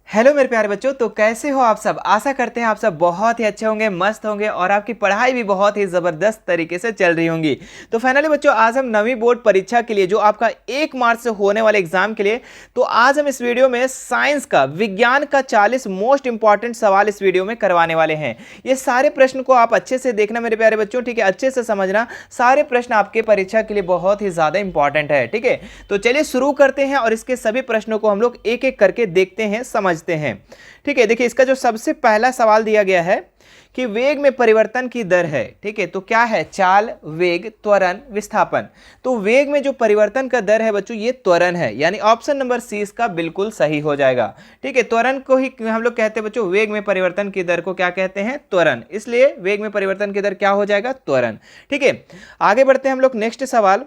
Hello मेरे प्यारे बच्चों, तो कैसे हो आप सब। आशा करते हैं आप सब बहुत ही अच्छे होंगे, मस्त होंगे और आपकी पढ़ाई भी बहुत ही ज़बरदस्त तरीके से चल रही होंगी। तो फाइनली बच्चों, आज हम नवीं बोर्ड परीक्षा के लिए जो आपका 1 मार्च से होने वाले एग्जाम के लिए, तो आज हम इस वीडियो में साइंस का, विज्ञान का 40 मोस्ट इंपॉर्टेंट सवाल इस वीडियो में करवाने वाले हैं। ये सारे प्रश्न को आप अच्छे से देखना मेरे प्यारे बच्चों, ठीक है, अच्छे से समझना। सारे प्रश्न आपके परीक्षा के लिए बहुत ही ज़्यादा इंपॉर्टेंट है, ठीक है। तो चलिए शुरू करते हैं और इसके सभी प्रश्नों को हम लोग एक एक करके देखते हैं, समझते हैं, ठीक है। देखिए, इसका जो सबसे पहला सवाल दिया गया है कि वेग में परिवर्तन की दर है, ठीक है। तो क्या है? चाल, वेग, त्वरण, विस्थापन। तो वेग में जो परिवर्तन का दर है बच्चों, ये त्वरण है, यानी ऑप्शन नंबर सी इसका बिल्कुल सही हो जाएगा, ठीक है। त्वरण को ही हम लोग कहते हैं बच्चों, वेग में परिवर्तन की दर को क्या कहते हैं? त्वरण। इसलिए वेग में परिवर्तन की दर क्या हो जाएगा? त्वरण, ठीक है। आगे बढ़ते हैं हम लोग। नेक्स्ट सवाल,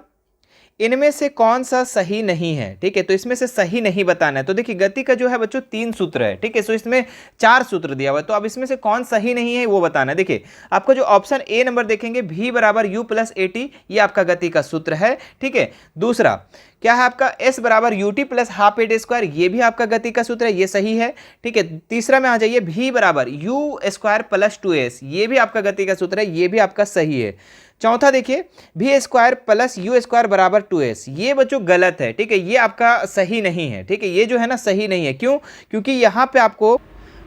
इनमें से कौन सा सही नहीं है, ठीक है। तो इसमें से सही नहीं बताना है। तो देखिए, गति का जो है बच्चों 3 सूत्र है, ठीक है। सो इसमें 4 सूत्र दिया हुआ है, तो अब इसमें से कौन सही नहीं है वो बताना है। देखिए, आपको जो ऑप्शन ए नंबर देखेंगे, v बराबर u प्लस ए टी, ये आपका गति का सूत्र है, ठीक है। दूसरा क्या है आपका, s बराबर U T plus half A T square, ये भी आपका गति का सूत्र है, ये सही है, ठीक है। तीसरा में आ जाइए, v बराबर यू स्क्वायर प्लस 2s, ये भी आपका गति का सूत्र है, ये भी आपका सही है। चौथा देखिए, भी स्क्वायर प्लस यू स्क्वायर बराबर 2s, ये बच्चों गलत है, ठीक है, ये आपका सही नहीं है, ठीक है। ये जो है ना सही नहीं है, क्यों? क्योंकि यहाँ पे आपको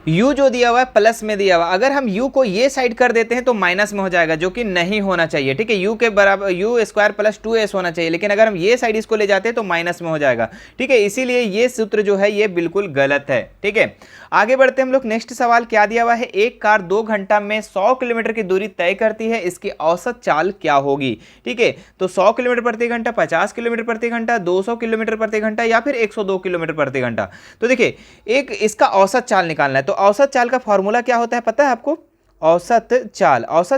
u जो दिया हुआ है प्लस में दिया हुआ, अगर हम u को ये साइड कर देते हैं तो माइनस में हो जाएगा, जो कि नहीं होना चाहिए, ठीक है। u के बराबर यू स्क्वायर प्लस 2s होना चाहिए, लेकिन अगर हम ये साइड इसको ले जाते हैं तो माइनस में हो जाएगा, ठीक है। इसीलिए ये सूत्र जो है ये बिल्कुल गलत है, ठीक है। आगे बढ़ते हैं हम लोग। नेक्स्ट सवाल क्या दिया हुआ है, एक कार 2 घंटा में 100 किलोमीटर की दूरी तय करती है, इसकी औसत चाल क्या होगी, ठीक है। तो 100 किलोमीटर प्रति घंटा, 50 किलोमीटर प्रति घंटा, 200 किलोमीटर प्रति घंटा या फिर 102 किलोमीटर प्रति घंटा। तो देखिए, एक इसका औसत चाल निकालना है। तो औसत चाल का फॉर्मूला क्या होता है पता है आपको? औसत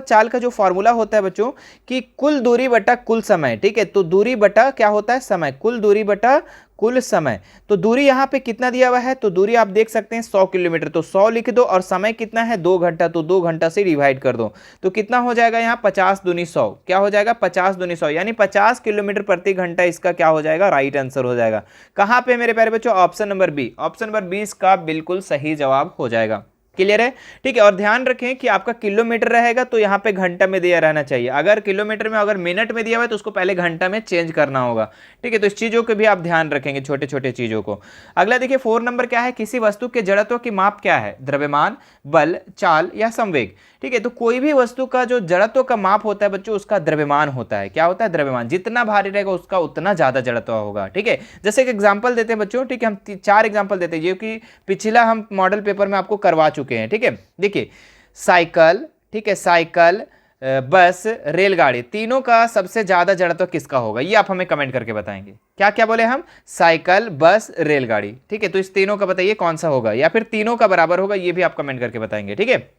चाल का जो फॉर्मूला होता है बच्चों, कि कुल दूरी बटा कुल समय, ठीक है। तो दूरी बटा क्या होता है? समय। कुल दूरी बटा कुल समय। तो दूरी यहाँ पे कितना दिया हुआ है? तो दूरी आप देख सकते हैं 100 किलोमीटर, तो 100 लिख दो, और समय कितना है? 2 घंटा, तो 2 घंटा से डिवाइड कर दो, तो कितना हो जाएगा यहाँ? 50 दूनी 100, क्या हो जाएगा? 50 दूनी 100, यानी 50 किलोमीटर प्रति घंटा इसका क्या हो जाएगा? राइट आंसर हो जाएगा। कहाँ पे मेरे प्यारे बच्चों? Option number B. Option number B इसका बिल्कुल सही जवाब हो जाएगा। क्लियर है, ठीक है। और ध्यान रखें कि आपका किलोमीटर रहेगा तो यहाँ पे घंटा में दिया रहना चाहिए। अगर किलोमीटर में, अगर मिनट में दिया हुआ है तो उसको पहले घंटा में चेंज करना होगा, ठीक है। तो इस चीजों के भी आप ध्यान रखेंगे, छोटे छोटे चीजों को। अगला देखिए, 4 नंबर क्या है, किसी वस्तु के जड़त्व की माप क्या है? द्रव्यमान, बल, चाल या संवेग, ठीक है। तो कोई भी वस्तु का जो जड़त्व का माप होता है बच्चों, उसका द्रव्यमान होता है। क्या होता है? द्रव्यमान। जितना भारी रहेगा उसका उतना ज्यादा जड़त्व होगा, ठीक है। जैसे एक एग्जांपल देते हैं बच्चों, ठीक है, हम 4 एग्जांपल देते हैं, जो कि पिछला हम मॉडल पेपर में आपको करवा चुके हैं, ठीक है। देखिए, साइकिल, ठीक है, साइकिल, बस, रेलगाड़ी, तीनों का सबसे ज्यादा जड़त्व किसका होगा? ये आप हमें कमेंट करके बताएंगे। क्या क्या बोले हम? साइकिल, बस, रेलगाड़ी, ठीक है। तो इस तीनों का बताइए कौन सा होगा, या फिर तीनों का बराबर होगा, ये भी आप कमेंट करके बताएंगे, ठीक है।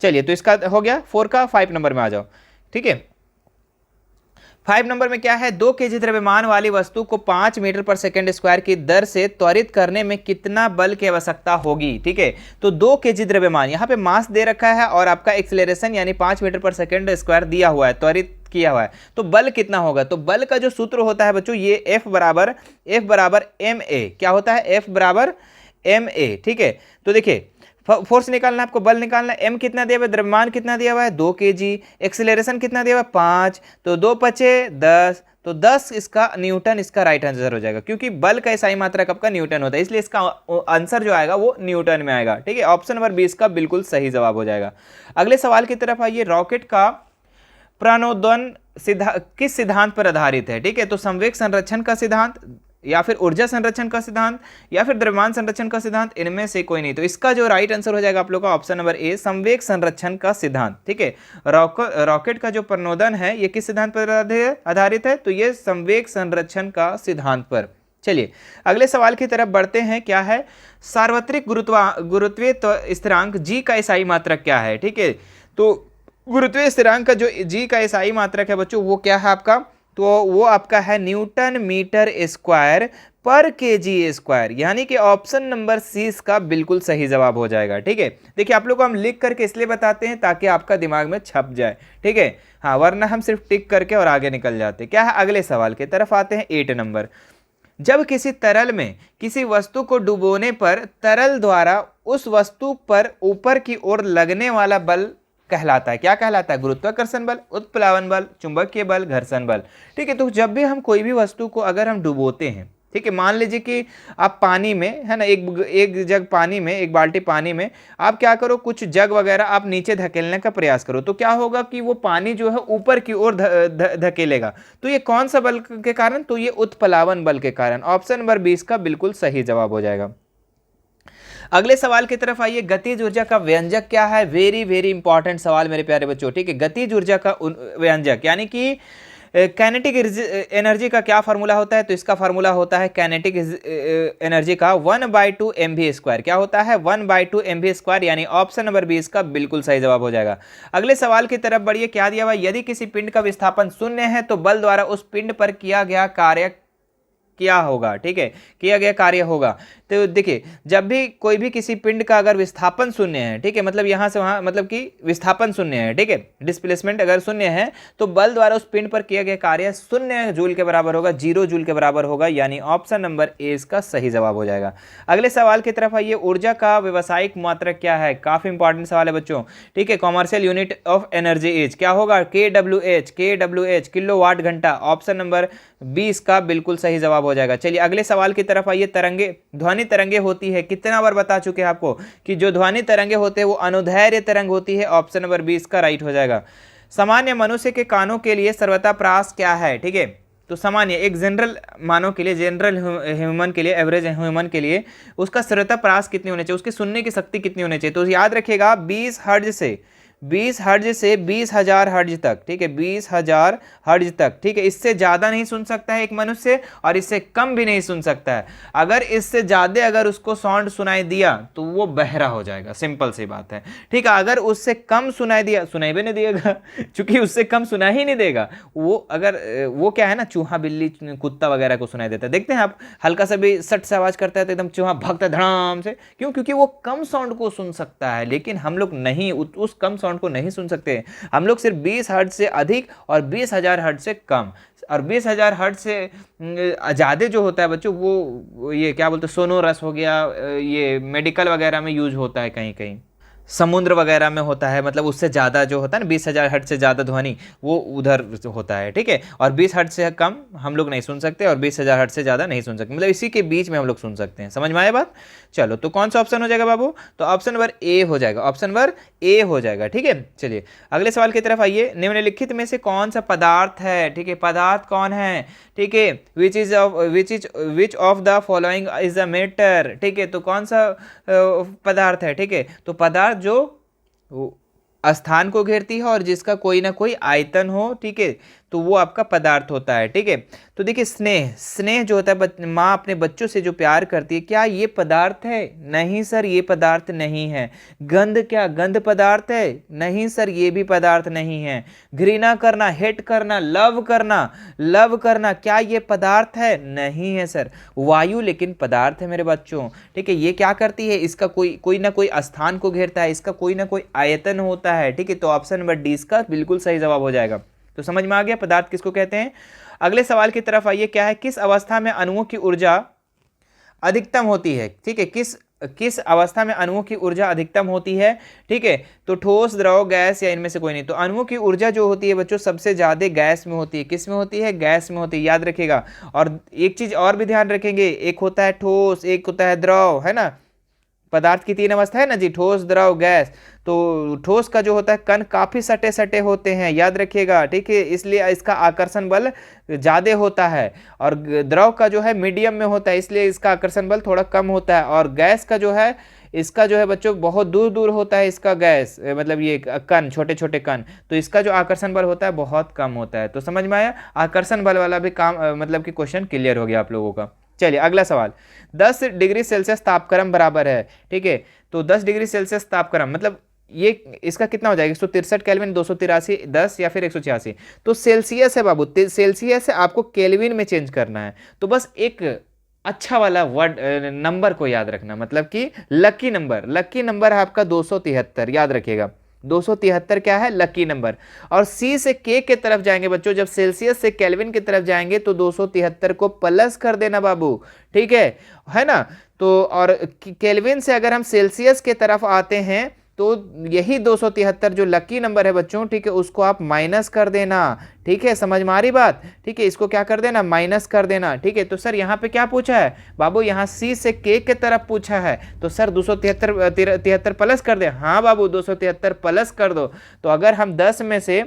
चलिए, तो इसका हो गया 4 का। 5 नंबर में आ जाओ, ठीक है। 5 नंबर में क्या है, 2 केजी द्रव्यमान वाली वस्तु को 5 मीटर पर सेकंड स्क्वायर की दर से त्वरित करने में कितना बल की आवश्यकता होगी, ठीक है। तो 2 केजी द्रव्यमान, यहाँ पे मास दे रखा है और आपका एक्सेलरेशन यानी 5 मीटर पर सेकंड स्क्वायर दिया हुआ है, त्वरित किया हुआ है, तो बल कितना होगा? तो बल का जो सूत्र होता है बच्चों, ये F बराबर ma, क्या होता है? F बराबर ma, ठीक है। तो देखिए, फोर्स निकालना है आपको, बल निकालना है। m कितना दिया हुआ है? द्रव्यमान कितना दिया हुआ है? 2 केजी। एक्सेलरेशन कितना दिया हुआ है? 5, तो 2 पचे 10, तो 10 इसका न्यूटन, इसका राइट आंसर हो जाएगा, क्योंकि बल का इकाई मात्रक आपका न्यूटन होता है, इसलिए इसका आंसर जो आएगा वो न्यूटन में आएगा, ठीक है। ऑप्शन नंबर 20 का बिल्कुल सही जवाब हो जाएगा। अगले सवाल की तरफ आइए। रॉकेट का प्रणोदन किस सिद्धांत पर आधारित है, ठीक है। तो संवेग संरक्षण का सिद्धांत, या फिर ऊर्जा संरक्षण का सिद्धांत, या फिर द्रव्यमान संरक्षण का सिद्धांत, इनमें से कोई नहीं। तो इसका जो राइट आंसर हो जाएगा आप लोग का ऑप्शन नंबर ए, संवेग संरक्षण का सिद्धांत, ठीक है। रॉकेट का जो प्रणोदन है ये किस सिद्धांत पर आधारित है? तो ये संवेग संरक्षण का सिद्धांत पर। चलिए, अगले सवाल की तरफ बढ़ते हैं। क्या है, सार्वत्रिक गुरुत्वीय स्थिरांक जी का इकाई मात्रक क्या है, ठीक है। तो गुरुत्वीय स्थिरांक का जो जी का इकाई मात्रक है बच्चों, वो क्या है आपका? तो वो आपका है न्यूटन मीटर स्क्वायर पर केजी स्क्वायर, यानी कि ऑप्शन नंबर सी इसका बिल्कुल सही जवाब हो जाएगा, ठीक है। देखिए, आप लोग को हम लिख करके इसलिए बताते हैं ताकि आपका दिमाग में छप जाए, ठीक है। हाँ, वरना हम सिर्फ टिक करके और आगे निकल जाते। क्या है, अगले सवाल की तरफ आते हैं। 8 नंबर। जब किसी तरल में किसी वस्तु को डुबोने पर तरल द्वारा उस वस्तु पर ऊपर की ओर लगने वाला बल कहलाता है, क्या कहलाता है? गुरुत्वाकर्षण बल, उत्प्लावन बल, चुंबकीय बल, घर्षण बल। ठीक है, तो जब भी हम कोई भी वस्तु को अगर हम डुबोते हैं, ठीक है, मान लीजिए कि आप पानी में, है ना, एक जग पानी में, एक बाल्टी पानी में आप क्या करो, कुछ जग वगैरह आप नीचे धकेलने का प्रयास करो, तो क्या होगा कि वो पानी जो है ऊपर की ओर धकेलेगा। तो ये कौन सा बल के कारण? तो ये उत्प्लावन बल के कारण। ऑप्शन नंबर 20 का बिल्कुल सही जवाब हो जाएगा। अगले सवाल की तरफ आइए, गतिज ऊर्जा का व्यंजक क्या है? वेरी वेरी इंपॉर्टेंट सवाल मेरे प्यारे बच्चों। ठीक है, गतिज ऊर्जा का व्यंजक यानी कि काइनेटिक एनर्जी का क्या फार्मूला होता है? तो इसका फार्मूला होता है काइनेटिक एनर्जी का 1/2 mv²। क्या होता है? 1/2 mv², यानी ऑप्शन नंबर 20 का बिल्कुल सही जवाब हो जाएगा। अगले सवाल की तरफ बढ़िए, क्या दिया हुआ? यदि किसी पिंड का विस्थापन 0 है तो बल द्वारा उस पिंड पर किया गया कार्य क्या होगा? ठीक है, किया गया कार्य होगा। तो देखिए, जब भी कोई भी किसी पिंड का अगर विस्थापन 0 है, ठीक है, मतलब यहां से वहां, मतलब कि विस्थापन 0 है, ठीक है, डिस्प्लेसमेंट अगर 0 है तो बल द्वारा उस पिंड पर किया गया कार्य 0 जूल के बराबर होगा, 0 जूल के बराबर होगा, यानी ऑप्शन नंबर ए इसका सही जवाब हो जाएगा। अगले सवाल की तरफ आइए, ऊर्जा का व्यवसायिक मात्रक क्या है? काफी इंपॉर्टेंट सवाल है बच्चों। ठीक है, commercial unit of energy is क्या होगा? KWH किलोवाट घंटा। ऑप्शन नंबर 20 का बिल्कुल सही जवाब हो जाएगा। चलिए अगले सवाल की तरफ आइए, तरंगे, ध्वनि तरंगे होती है, कितना बार बता चुके हैं आपको कि जो ध्वनि तरंगे होते हैं वो अनुदैर्घ्य तरंग होती है। ऑप्शन नंबर 20 का राइट हो जाएगा। सामान्य मनुष्य के कानों के लिए सर्वताप्रास क्या है? ठीक है, तो सामान्य एक जनरल मानव के लिए, जनरल ह्यूमन के लिए, एवरेज ह्यूमन के लिए उसका सर्वताप्रास कितनी होनी चाहिए, उसकी सुनने की शक्ति कितनी होनी चाहिए? तो याद रखिएगा 20 हर्ट्ज से 20,000 हर्ट्ज तक। ठीक है, 20,000 हर्ट्ज तक। ठीक है, इससे ज़्यादा नहीं सुन सकता है एक मनुष्य और इससे कम भी नहीं सुन सकता है। अगर इससे ज़्यादा अगर उसको साउंड सुनाई दिया तो वो बहरा हो जाएगा, सिंपल सी बात है। ठीक है, अगर उससे कम सुनाई दिया, सुनाई भी नहीं देगा क्योंकि उससे कम सुना ही नहीं देगा वो। अगर वो क्या है ना, चूहा बिल्ली कुत्ता वगैरह को सुनाई देता है, देखते हैं आप, हल्का सा भी सट से आवाज़ करता है तो एकदम चूहा भागता है धड़ाम से। क्यों? क्योंकि वो कम साउंड को सुन सकता है, लेकिन हम लोग नहीं, उस कम साउंड को नहीं सुन सकते। हम लोग सिर्फ 20 हर्ट्ज से अधिक और 20,000 हर्ट्ज से कम, और 20,000 हर्ट्ज से ज़्यादा जो होता है बच्चों वो ये क्या बोलते हैं, सोनोरस हो गया, ये मेडिकल वगैरह में यूज होता है, कहीं कहीं समुद्र वगैरह में होता है, मतलब उससे ज़्यादा जो होता है ना, 20,000 हर्ट्ज से ज़्यादा ध्वनि वो उधर होता है। ठीक है, और 20 हर्ट्ज से कम हम लोग नहीं सुन सकते और 20,000 हर्ट्ज से ज़्यादा नहीं सुन सकते, मतलब इसी के बीच में हम लोग सुन सकते हैं। समझ में आया बात? चलो, तो कौन सा ऑप्शन हो जाएगा बाबू? तो ऑप्शन नंबर ए हो जाएगा, ऑप्शन नंबर ए हो जाएगा। ठीक है, चलिए अगले सवाल की तरफ आइए, निम्नलिखित में से कौन सा पदार्थ है? ठीक है, पदार्थ कौन है? ठीक है, which of the following is a matter? ठीक है, तो कौन सा पदार्थ है? ठीक है, तो पदार्थ जो स्थान को घेरती है और जिसका कोई ना कोई आयतन हो, ठीक है, तो वो आपका पदार्थ होता है। ठीक है, तो देखिए स्नेह जो होता है, माँ अपने बच्चों से जो प्यार करती है, क्या ये पदार्थ है? नहीं सर, ये पदार्थ नहीं है। गंध, क्या गंध पदार्थ है? नहीं सर, ये भी पदार्थ नहीं है। घृणा करना, हेट करना, लव करना, क्या ये पदार्थ है? नहीं है सर। वायु लेकिन पदार्थ है मेरे बच्चों। ठीक है, ये क्या करती है? इसका कोई ना कोई स्थान को घेरता है, इसका कोई ना कोई आयतन होता है। ठीक है, तो ऑप्शन नंबर डी इसका बिल्कुल सही जवाब हो जाएगा। तो समझ में आ गया पदार्थ किसको कहते हैं। अगले सवाल की तरफ आइए, क्या है? किस अवस्था में अणुओं की ऊर्जा अधिकतम होती है? ठीक है, किस अवस्था में अणुओं की ऊर्जा अधिकतम होती है? ठीक है, तो ठोस, द्रव, गैस या इनमें से कोई नहीं। तो अणुओं की ऊर्जा जो होती है बच्चों सबसे ज्यादा गैस में होती है। किस में होती है? गैस में होती है, याद रखिएगा। और एक चीज और भी ध्यान रखेंगे, एक होता है ठोस, एक होता है द्रव, है ना। पदार्थ की 3 अवस्था है ना जी, ठोस, द्रव, गैस। तो ठोस का जो होता है कण काफी सटे सटे होते हैं, याद रखिएगा। ठीक है, इसलिए इसका आकर्षण बल ज्यादा होता है। और द्रव का जो है मीडियम में होता है, इसलिए इसका आकर्षण बल थोड़ा कम होता है। और गैस का जो है, इसका जो है बच्चों बहुत दूर दूर होता है इसका गैस, मतलब ये कण, छोटे छोटे कण, तो इसका जो आकर्षण बल होता है बहुत कम होता है। तो समझ में आया, आकर्षण बल वाला भी काम, मतलब कि क्वेश्चन क्लियर हो गया आप लोगों का। चलिए अगला सवाल, 10 डिग्री सेल्सियस तापक्रम बराबर है। ठीक है, तो 10 डिग्री सेल्सियस तापक्रम मतलब ये इसका कितना हो जाएगा? 163 केल्विन, 283, 10 या फिर 186। तो सेल्सियस है बाबू, सेल्सियस है, आपको केल्विन में चेंज करना है। तो बस एक अच्छा वाला वर्ड नंबर को याद रखना, मतलब कि लकी नंबर है आपका 273, याद रखिएगा। 273 क्या है, लकी नंबर। और सी से के के तरफ जाएंगे बच्चों, जब सेल्सियस से केल्विन की तरफ जाएंगे तो 273 को प्लस कर देना बाबू, ठीक है ना। तो और केल्विन से अगर हम सेल्सियस के तरफ आते हैं तो यही 273 जो लकी नंबर है बच्चों, ठीक है, उसको आप माइनस कर देना, ठीक है, समझ में आ रही बात, ठीक है, इसको क्या कर देना, माइनस कर देना, ठीक है। तो सर यहाँ पे क्या पूछा है बाबू, यहाँ सी से के के तरफ पूछा है, तो सर 273 प्लस कर दे, हाँ बाबू 273 प्लस कर दो। तो अगर हम 10 में से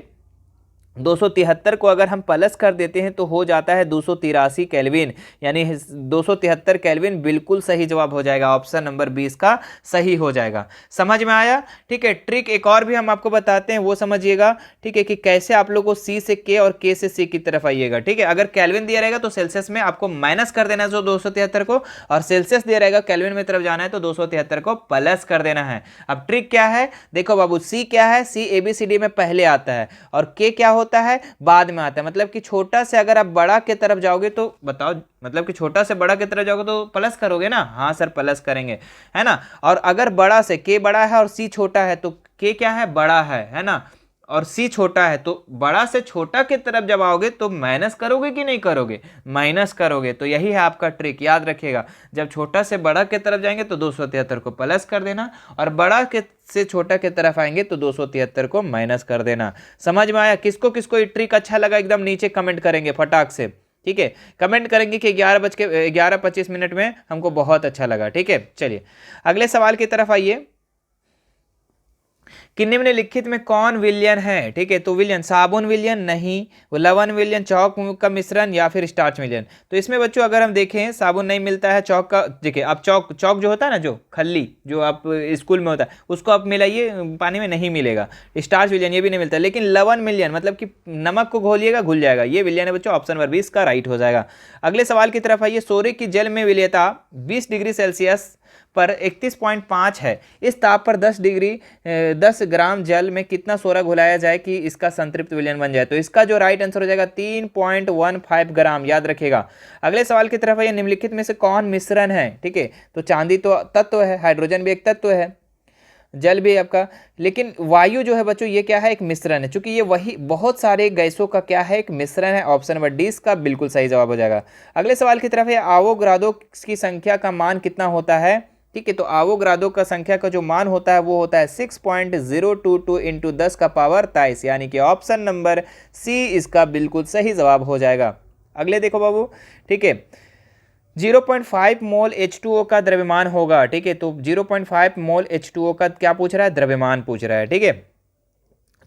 273 को अगर हम प्लस कर देते हैं तो हो जाता है 283 केल्विन, यानी 273 केल्विन बिल्कुल सही जवाब हो जाएगा, ऑप्शन नंबर 20 का सही हो जाएगा। समझ में आया, ठीक है। ट्रिक एक और भी हम आपको बताते हैं, वो समझिएगा, ठीक है, कि कैसे आप लोग को सी से के और के से सी की तरफ आइएगा, ठीक है। अगर केल्विन दिया रहेगा तो सेल्सियस में आपको माइनस कर देना है 273 को, और सेल्सियस दिया रहेगा केल्विन में तरफ जाना है तो 273 को प्लस कर देना है। अब ट्रिक क्या है, देखो बाबू, सी क्या है, सी ABCD में पहले आता है, और के क्या होता है, बाद में आता है। मतलब कि छोटा से अगर आप बड़ा के तरफ जाओगे तो बताओ, मतलब कि छोटा से बड़ा की तरफ जाओगे तो प्लस करोगे ना, हाँ सर प्लस करेंगे, है ना। और अगर बड़ा से, के बड़ा है और सी छोटा है, तो के क्या है, बड़ा है ना, और सी छोटा है, तो बड़ा से छोटा की तरफ जब आओगे तो माइनस करोगे कि नहीं करोगे, माइनस करोगे। तो यही है आपका ट्रिक, याद रखिएगा, जब छोटा से बड़ा की तरफ जाएंगे तो 273 को प्लस कर देना, और बड़ा के से छोटा की तरफ आएंगे तो 273 को माइनस कर देना। समझ में आया? किसको किसको ये ट्रिक अच्छा लगा एकदम नीचे कमेंट करेंगे फटाक से, ठीक है, कमेंट करेंगे कि 11:25 में हमको बहुत अच्छा लगा, ठीक है। चलिए अगले सवाल की तरफ आइए कि निम्नलिखित में कौन विलयन है, ठीक है। तो विलयन, साबुन विलयन नहीं, वो लवण विलयन, चौक का मिश्रण, या फिर स्टार्च विलयन। तो इसमें बच्चों अगर हम देखें, साबुन नहीं मिलता है, चौक का, देखिए अब चौक जो होता है ना, जो खल्ली जो आप स्कूल में होता है उसको आप मिलाइए पानी में, नहीं मिलेगा। स्टार्च विलयन ये भी नहीं मिलता, लेकिन लवण विलयन मतलब कि नमक को घोलिएगा घुल जाएगा, ये विलयन है बच्चों, ऑप्शन नंबर 20 का राइट हो जाएगा। अगले सवाल की तरफ आइए, सोरे की जल में विलयता 20 डिग्री सेल्सियस पर 31.5 है, इस ताप पर 10 ग्राम जल में कितना सोरा घुलाया जाए कि इसका संतृप्त विलयन बन जाए। तो इसका जो राइट आंसर हो जाएगा 3.15 ग्राम, याद रखिएगा। अगले सवाल की तरफ है, निम्नलिखित में से कौन मिश्रण है, ठीक है। तो चांदी तो तत्व है, हाइड्रोजन भी एक तत्व है, जल भी आपका, लेकिन वायु जो है बच्चों ये क्या है, एक मिश्रण है, चूंकि ये वही बहुत सारे गैसों का क्या है, एक मिश्रण है, ऑप्शन नंबर 20 का बिल्कुल सही जवाब हो जाएगा। अगले सवाल की तरफ है, आवोगाद्रो की संख्या का मान कितना होता है, ठीक है। तो आवोगाद्रो का संख्या का जो मान होता है वो होता है 6.022 इंटू 10 का पावर 23, यानी कि ऑप्शन नंबर सी इसका बिल्कुल सही जवाब हो जाएगा। अगले देखो बाबू, ठीक है, 0.5 मोल H2O का द्रव्यमान होगा, ठीक है। तो 0.5 मोल H2O का क्या पूछ रहा है, द्रव्यमान पूछ रहा है, ठीक है।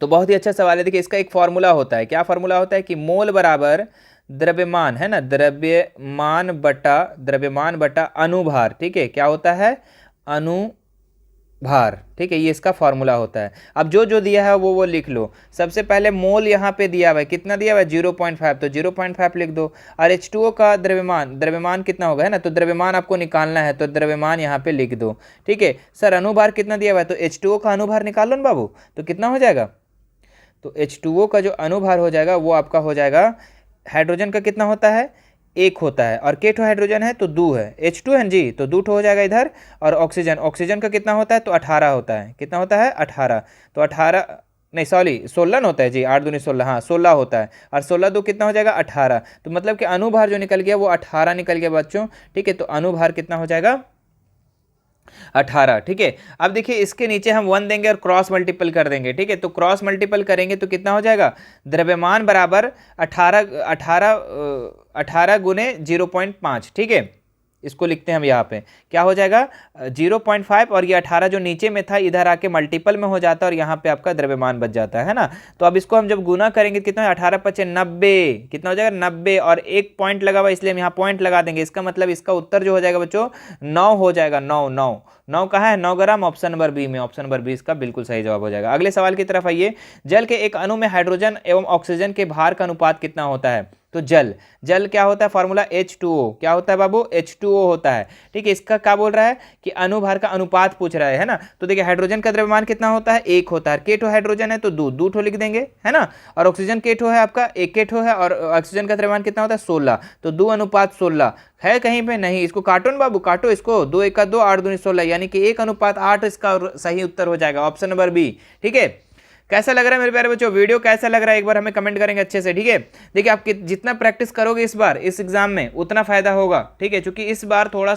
तो बहुत ही अच्छा सवाल है। देखिए इसका एक फॉर्मूला होता है, क्या फॉर्मूला होता है कि मोल बराबर द्रव्यमान, है ना, द्रव्यमान बटा अनुभार, ठीक है, क्या होता है, अनुभार, ठीक है, ये इसका फॉर्मूला होता है। अब जो दिया है वो लिख लो। सबसे पहले मोल यहाँ पे दिया हुआ है, कितना दिया हुआ है, 0.5, तो 0.5 लिख दो। और H2O का द्रव्यमान कितना होगा, है ना, तो द्रव्यमान आपको निकालना है, तो द्रव्यमान यहाँ पे लिख दो, ठीक है। सर अनुभार कितना दिया हुआ है, तो H2O का अनुभार निकाल लो ना बाबू, तो कितना हो जाएगा, तो H2O का जो अनुभार हो जाएगा वो आपका हो जाएगा, हाइड्रोजन का कितना होता है, 1 होता है, और केठो हाइड्रोजन है तो 2 है, H2 है जी, तो 2 हो जाएगा इधर। और ऑक्सीजन का कितना होता है, तो 18 होता है, कितना होता है, 18, तो 18 नहीं सॉरी 16 होता है जी, 8 दूनी 16, हाँ 16 होता है, और 16 2 कितना हो जाएगा, 18। तो मतलब कि अनुभार जो निकल गया वो 18 निकल गया बच्चों, ठीक है। तो अनुभार कितना हो जाएगा, 18, ठीक है। अब देखिए इसके नीचे हम 1 देंगे और क्रॉस मल्टीपल कर देंगे, ठीक है। तो क्रॉस मल्टीपल करेंगे तो कितना हो जाएगा, द्रव्यमान बराबर 18 गुने 0.5, ठीक है। इसको लिखते हैं हम यहाँ पे, क्या हो जाएगा 0.5, और ये 18 जो नीचे में था इधर आके मल्टीपल में हो जाता है, और यहाँ पे आपका द्रव्यमान बच जाता है ना। तो अब इसको हम जब गुना करेंगे कितना, 18 × 5 = 90, कितना हो जाएगा 90, और एक पॉइंट लगा हुआ इसलिए हम यहाँ पॉइंट लगा देंगे। इसका मतलब इसका उत्तर जो हो जाएगा बच्चों 9 हो जाएगा, 9 कहाँ है, 9 ग्राम, ऑप्शन नंबर बी में, ऑप्शन नंबर 20 का बिल्कुल सही जवाब हो जाएगा। अगले सवाल की तरफ आइए, जल के एक अणु में हाइड्रोजन एवं ऑक्सीजन के भार का अनुपात कितना होता है। तो जल, जल क्या होता है फॉर्मूला H2O, क्या होता है बाबू H2O होता है। ठीक है, इसका क्या बोल रहा है कि अनुभार का अनुपात पूछ रहा है ना। तो देखिए हाइड्रोजन का द्रव्यमान कितना होता है, 1 होता है, केठो हाइड्रोजन है तो 2 ठो लिख देंगे, है ना। और ऑक्सीजन केठो है आपका, 1 केठो है, और ऑक्सीजन का द्रव्यमान कितना होता है 16, तो 2:16 है कहीं पे नहीं, इसको काटो ना बाबू, काटो इसको, 2 1 2 8 2 16, यानी कि 1:8 इसका सही उत्तर हो जाएगा, ऑप्शन नंबर बी। ठीक है, कैसा लग रहा है मेरे प्यारे बच्चों, वीडियो कैसा लग रहा है एक बार हमें कमेंट करेंगे अच्छे से। ठीक है, देखिए आप जितना प्रैक्टिस करोगे इस बार इस एग्जाम में उतना फायदा होगा। ठीक है, क्योंकि इस बार थोड़ा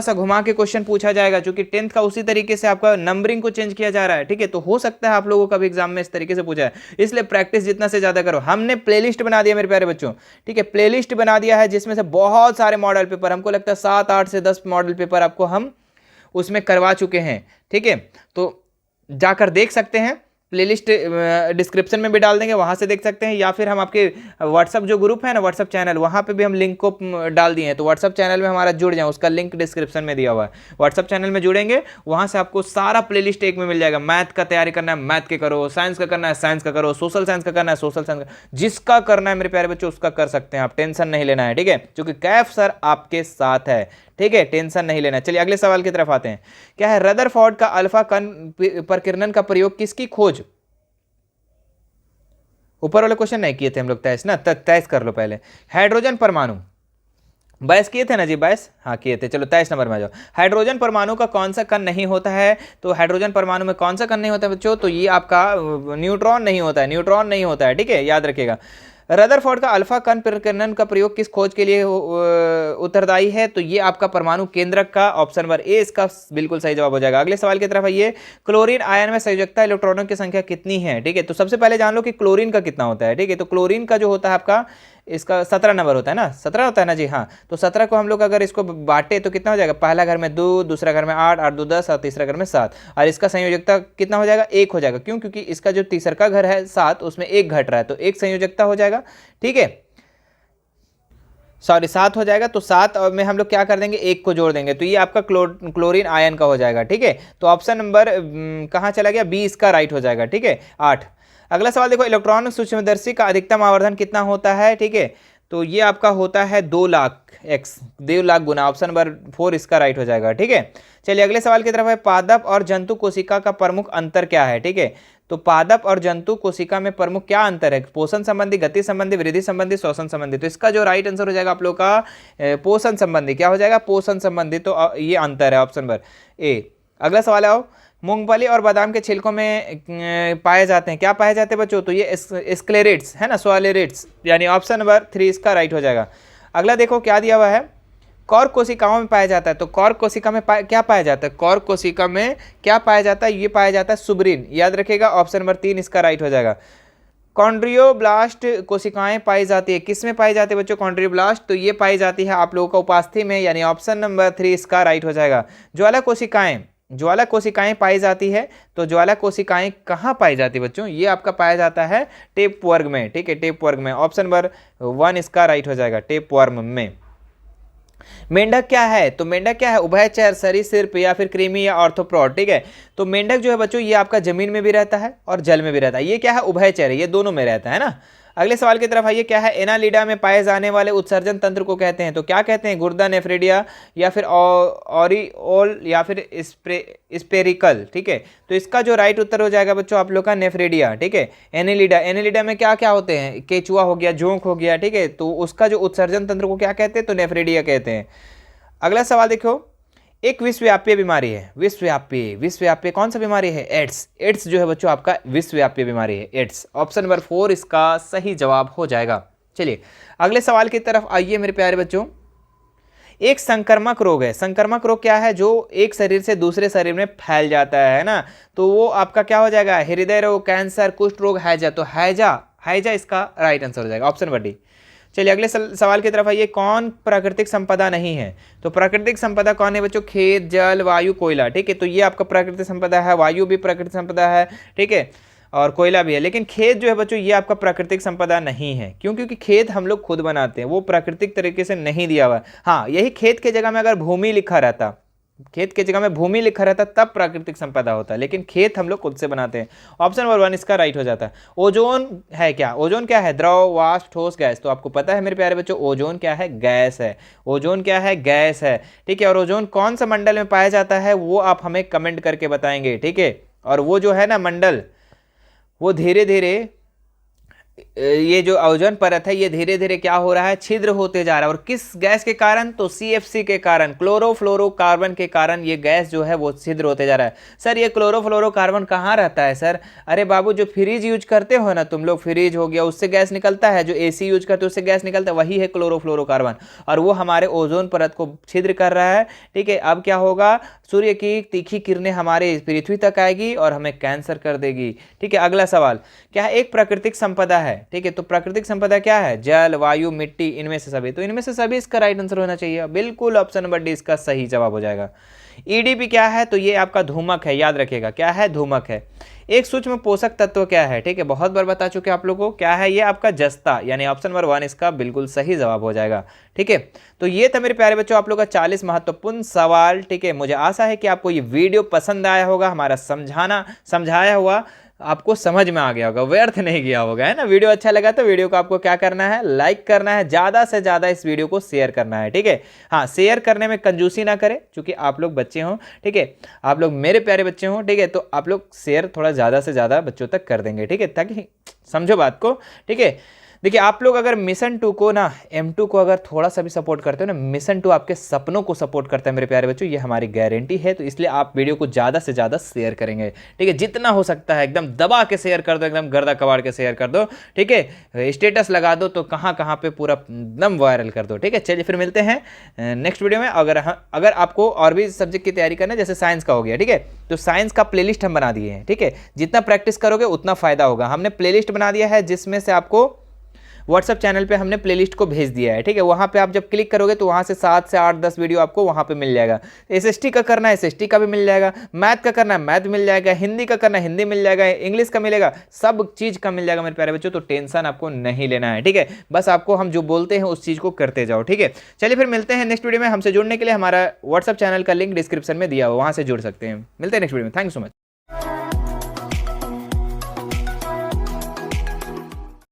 सा घुमा के क्वेश्चन पूछा जाएगा, क्योंकि 10th का उसी तरीके से आपका नंबरिंग को चेंज किया जा रहा है। ठीक है, तो हो सकता है आप लोगों का भी एग्जाम में इस तरीके से पूछा है, इसलिए प्रैक्टिस जितना से ज्यादा करो। हमने प्लेलिस्ट बना दिया मेरे प्यारे बच्चों, ठीक है, प्लेलिस्ट बना दिया है जिसमें से बहुत सारे मॉडल पेपर, हमको लगता है 7 8 से 10 मॉडल पेपर आपको हम उसमें करवा चुके हैं। ठीक है, तो जाकर देख सकते हैं, प्लेलिस्ट डिस्क्रिप्शन में भी डाल देंगे, वहां से देख सकते हैं, या फिर हम आपके व्हाट्सअप जो ग्रुप है ना, व्हाट्सअप चैनल, वहां पे भी हम लिंक को डाल दिए हैं, तो व्हाट्सअप चैनल में हमारा जुड़ जाए, उसका लिंक डिस्क्रिप्शन में दिया हुआ है। व्हाट्सअप चैनल में जुड़ेंगे, वहां से आपको सारा प्लेलिस्ट एक में मिल जाएगा। मैथ का तैयारी करना है मैथ के करो, साइंस का करना है साइंस का करो, सोशल साइंस का करना है सोशल साइंस का, जिसका करना है मेरे प्यारे बच्चों उसका कर सकते हैं आप, टेंशन नहीं लेना है। ठीक है, क्योंकि कैफ सर आपके साथ है। ठीक है, टेंशन नहीं लेना। चलिए अगले सवाल की तरफ आते हैं। क्या है, रदरफोर्ड का अल्फा कण प्रकीर्णन का प्रयोग किसकी खोज, ऊपर वाले क्वेश्चन नहीं किए थे हम लोग तैस ना, तैस कर लो पहले। हाइड्रोजन परमाणु 22 किए थे ना जी, 22 हाँ किए थे। चलो 23 नंबर में आ जाओ। हाइड्रोजन परमाणु का कौन सा कण नहीं होता है, तो हाइड्रोजन परमाणु में कौन सा कण नहीं होता है बच्चों, तो ये आपका न्यूट्रॉन नहीं होता है, न्यूट्रॉन नहीं होता है। ठीक है, याद रखिएगा। रदरफोर्ड का अल्फा कण प्रकीर्णन का प्रयोग किस खोज के लिए उत्तरदायी है, तो ये आपका परमाणु केंद्रक का, ऑप्शन नंबर ए इसका बिल्कुल सही जवाब हो जाएगा। अगले सवाल की तरफ आइए। क्लोरीन आयन में संयोजकता इलेक्ट्रॉनों की संख्या कितनी है। ठीक है, तो सबसे पहले जान लो कि क्लोरीन का कितना होता है। ठीक है, तो क्लोरीन का जो होता है आपका, इसका 17 नंबर होता है ना, 17 होता है ना जी, हाँ। तो 17 को हम लोग अगर इसको बांटे तो कितना हो जाएगा, पहला घर में 2, दूसरा घर में 8, 8 2 10, और तीसरा घर में 7, और इसका संयोजकता कितना हो जाएगा, 1 हो जाएगा। क्यों, क्योंकि इसका जो तीसरा का घर है 7, उसमें 1 घट रहा है, तो 1 संयोजकता हो जाएगा। ठीक है, सॉरी 7 हो जाएगा, तो 7 में हम लोग क्या कर देंगे, 1 को जोड़ देंगे, तो ये आपका क्लोरीन आयन का हो जाएगा। ठीक है, तो ऑप्शन नंबर कहाँ चला गया, बी इसका राइट हो जाएगा। ठीक है, 8। अगला सवाल देखो, इलेक्ट्रॉनिक सूक्ष्मदर्शी का अधिकतम आवर्धन कितना होता है। ठीक है, तो ये आपका होता है 2 लाख x, 2 लाख गुना, ऑप्शन नंबर 4 इसका राइट हो जाएगा। ठीक है, चलिए अगले सवाल की तरफ है। पादप और जंतु कोशिका का प्रमुख अंतर क्या है। ठीक है, तो पादप और जंतु कोशिका में प्रमुख क्या अंतर है, पोषण संबंधी, गति संबंधी, वृद्धि संबंधी, श्वसन संबंधी, तो इसका जो राइट आंसर हो जाएगा आप लोग का पोषण संबंधी, क्या हो जाएगा, पोषण संबंधी, तो ये अंतर है, ऑप्शन नंबर ए। अगला सवाल आओ। मूंगफली और बादाम के छिलकों में पाए जाते हैं, क्या पाए जाते हैं बच्चों, तो ये स्क्लेरेट्स है ना, सोलेरेट्स, यानी ऑप्शन नंबर 3 इसका राइट हो जाएगा। अगला देखो क्या दिया हुआ है, कॉर्क कोशिकाओं में पाया जाता है, तो कॉर्क कोशिका में क्या पाया जाता है, कॉर्क कोशिका में क्या पाया जाता है, ये पाया जाता है सुब्रीन, याद रखिएगा, ऑप्शन नंबर 3 इसका राइट हो जाएगा। कॉन्ड्रियोब्लास्ट कोशिकाएं पाई जाती है, किस में पाई जाती है बच्चों, कॉन्ड्रियोब्लास्ट, तो ये पाई जाती है आप लोगों का उपास्थि में, यानी ऑप्शन नंबर 3 इसका राइट हो जाएगा। ज्वाला कोशिकाएं पाई जाती है, तो ज्वाला कोशिकाएं कहाँ पाई जाती है बच्चों, ये आपका पाया जाता है टेप वर्ग में। ठीक है, टेप वर्ग में, ऑप्शन नंबर 1 इसका राइट हो जाएगा, टेप वर्म में। मेंढक क्या है, तो मेंढक क्या है, उभयचर, सरीसृप, या फिर कृमि, या ऑर्थोप्रोड। ठीक है, तो मेंढक जो है बच्चों ये आपका जमीन में भी रहता है और जल में भी रहता है, ये क्या है, उभयचर है, ये दोनों में रहता है ना। अगले सवाल की तरफ आइए। क्या है, एनालिडा में पाए जाने वाले उत्सर्जन तंत्र को कहते हैं, तो क्या कहते हैं, गुर्दा, नेफ्रेडिया, या फिर ऑरिओल, या फिर स्पेरिकल। ठीक है, तो इसका जो राइट उत्तर हो जाएगा बच्चों आप लोग का नेफ्रेडिया। ठीक है, एनालिडा में क्या क्या होते हैं, केचुआ हो गया, जोंक हो गया। ठीक है, तो उसका जो उत्सर्जन तंत्र को क्या कहते हैं, तो नेफ्रेडिया कहते हैं। अगला सवाल देखो, एक विश्वव्यापी बीमारी है, विश्वव्यापी कौन सा बीमारी है, एड्स जो है बच्चों आपका विश्वव्यापी बीमारी है, एड्स, ऑप्शन नंबर 4 इसका सही जवाब हो जाएगा। चलिए अगले सवाल की तरफ आइए मेरे प्यारे बच्चों। एक संक्रामक रोग है, संक्रामक रोग क्या है, जो एक शरीर से दूसरे शरीर में फैल जाता है ना, तो वो आपका क्या हो जाएगा, हृदय रोग, कैंसर, कुष्ठ रोग, हैजा, तो हैजा इसका राइट आंसर हो जाएगा, ऑप्शन नंबर डी। चलिए अगले सवाल की तरफ आइए। कौन प्राकृतिक संपदा नहीं है, तो प्राकृतिक संपदा कौन है बच्चों, खेत, जल, वायु, कोयला। ठीक है, तो ये आपका प्राकृतिक संपदा है, वायु भी प्राकृतिक संपदा है। ठीक है, और कोयला भी है, लेकिन खेत जो है बच्चों ये आपका प्राकृतिक संपदा नहीं है। क्यों, क्योंकि खेत हम लोग खुद बनाते हैं, वो प्राकृतिक तरीके से नहीं दिया हुआ है। हाँ, यही खेत के जगह में अगर भूमि लिखा रहता, खेत की जगह में भूमि लिखा रहता तब प्राकृतिक संपदा होता है, लेकिन खेत हम लोग खुद से बनाते हैं। ऑप्शन नंबर 1 इसका राइट हो जाता है। ओजोन है क्या? ओजोन क्या है? द्रव, वाष्प, ठोस, गैस। तो आपको पता है मेरे प्यारे बच्चों, ओजोन क्या है? गैस है। ओजोन क्या है? गैस है। ठीक है, और ओजोन कौन सा मंडल में पाया जाता है वो आप हमें कमेंट करके बताएंगे। ठीक है, और वो जो है ना मंडल, वो धीरे धीरे ये जो ओजोन परत है ये धीरे धीरे क्या हो रहा है? छिद्र होते जा रहा है। और किस गैस के कारण? तो CFC के कारण, क्लोरोफ्लोरोकार्बन के कारण ये गैस जो है वो छिद्र होते जा रहा है। सर ये क्लोरोफ्लोरोकार्बन कहाँ रहता है सर? अरे बाबू, जो फ्रिज यूज करते हो ना तुम लोग, फ्रिज हो गया उससे गैस निकलता है, जो AC यूज करते हो उससे गैस निकलता है, वही है क्लोरोफ्लोरोकार्बन, और वो हमारे ओजोन परत को छिद्र कर रहा है। ठीक है, अब क्या होगा? सूर्य की तीखी किरणें हमारे पृथ्वी तक आएगी और हमें कैंसर कर देगी। ठीक है, अगला सवाल क्या है? एक प्राकृतिक संपदा है। ठीक है, तो प्राकृतिक संपदा क्या है? जल, वायु, मिट्टी, इनमें से सभी। तो इनमें से सभी इसका राइट आंसर होना चाहिए, बिल्कुल ऑप्शन नंबर डी इसका सही जवाब हो जाएगा। EDP क्या है? तो ये आपका धूमक है, याद रखिएगा क्या है? धूमक है। एक सूक्ष्म पोषक तत्व क्या है? ठीक है, बहुत बार बता चुके आप लोगों को, क्या है ये? आपका जस्ता, यानी ऑप्शन नंबर 1 इसका बिल्कुल सही जवाब हो जाएगा। ठीक है, तो ये था मेरे प्यारे बच्चों आप लोगों का 40 महत्वपूर्ण सवाल। ठीक है, मुझे आशा है कि आपको ये वीडियो पसंद आया होगा, हमारा समझाया हुआ आपको समझ में आ गया होगा, व्यर्थ नहीं गया होगा, है ना। वीडियो अच्छा लगा तो वीडियो को आपको क्या करना है? लाइक करना है, ज़्यादा से ज़्यादा इस वीडियो को शेयर करना है। ठीक है, हाँ, शेयर करने में कंजूसी ना करें, क्योंकि आप लोग बच्चे हों। ठीक है, आप लोग मेरे प्यारे बच्चे हों। ठीक है, तो आप लोग शेयर थोड़ा ज़्यादा से ज़्यादा बच्चों तक कर देंगे। ठीक है, ताकि समझो बात को। ठीक है, देखिए आप लोग अगर मिशन 2 को ना, M2 को अगर थोड़ा सा भी सपोर्ट करते हो ना, मिशन 2 आपके सपनों को सपोर्ट करता है मेरे प्यारे बच्चों, ये हमारी गारंटी है। तो इसलिए आप वीडियो को ज़्यादा से ज़्यादा शेयर करेंगे। ठीक है, जितना हो सकता है एकदम दबा के शेयर कर दो, एकदम गर्दा कबाड़ के शेयर कर दो। ठीक है, स्टेटस लगा दो तो कहाँ कहाँ पे पूरा एकदम वायरल कर दो। ठीक है, चलिए फिर मिलते हैं नेक्स्ट वीडियो में। अगर आपको और भी सब्जेक्ट की तैयारी करना है, जैसे साइंस का हो गया, ठीक है, तो साइंस का प्लेलिस्ट हम बना दिए हैं। ठीक है, जितना प्रैक्टिस करोगे उतना फायदा होगा। हमने प्लेलिस्ट बना दिया है, जिसमें से आपको व्हाट्सअप चैनल पे हमने प्लेलिस्ट को भेज दिया है। ठीक है, वहाँ पे आप जब क्लिक करोगे तो वहाँ से 7 से 8 10 वीडियो आपको वहाँ पे मिल जाएगा। SST का करना है SST का भी मिल जाएगा, मैथ का करना है मैथ मिल जाएगा, हिंदी का करना है हिंदी मिल जाएगा, इंग्लिश का मिलेगा, सब चीज़ का मिल जाएगा मेरे प्यारे बच्चों। तो टेंशन आपको नहीं लेना है। ठीक है, बस आपको हम जो बोलते हैं उस चीज़ को करते जाओ। ठीक है, चलिए फिर मिलते हैं नेक्स्ट वीडियो में। हमसे जुड़ने के लिए हमारा व्हाट्सअप चैनल का लिंक डिस्क्रिप्शन में दिया हुआ, वहाँ से जुड़ सकते हैं। मिलते हैं नेक्स्ट वीडियो में। Thank you so much.